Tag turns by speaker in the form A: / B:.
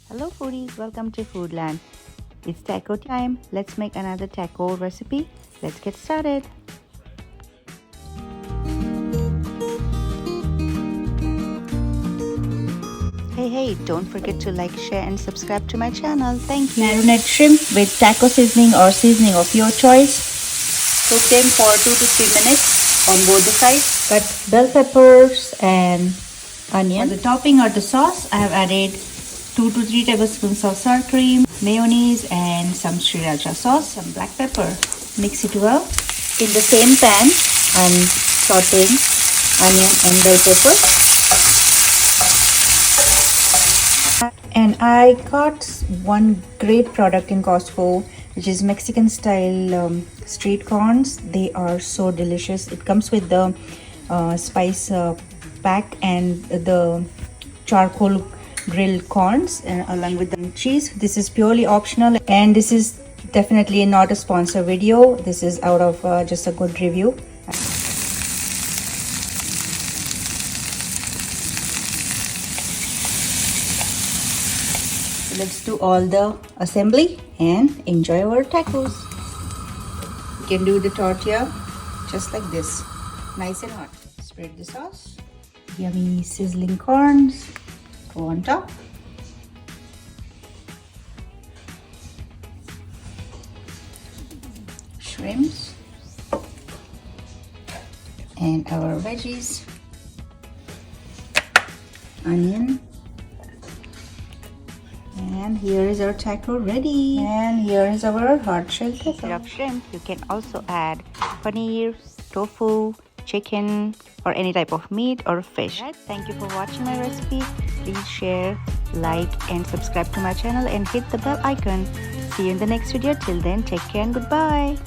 A: Hello foodies, welcome to Foodland. It's taco time. Let's make another taco recipe. Let's get started. Hey, don't forget to like, share and subscribe to my channel. Thank you.
B: Marinate shrimp with taco seasoning or seasoning of your choice. Cook them for 2 to 3 minutes on both the sides. Cut bell peppers and onion. For the topping or the sauce, I have added 2 to 3 tablespoons of sour cream, mayonnaise and some sriracha sauce, some black pepper. Mix it well. In the same pan, I'm sauteing onion and bell pepper. And I got one great product in Costco, which is Mexican style street corns. They are so delicious. It comes with the spice pack and the charcoal grilled corns along with the cheese. This is purely optional, and this is definitely not a sponsor video. This is out of just a good review. Let's do all the assembly and enjoy our tacos. You can do the tortilla just like this, nice and hot. Spread the sauce. Yummy sizzling corns go on top. Shrimps and our veggies, onion. And here is our taco ready. And here is our hard shell taco.
A: Instead of shrimp, you can also add paneer, tofu, chicken, or any type of meat or fish. Right, thank you for watching my recipe. Please share, like, and subscribe to my channel and hit the bell icon. See you in the next video. Till then, take care and goodbye.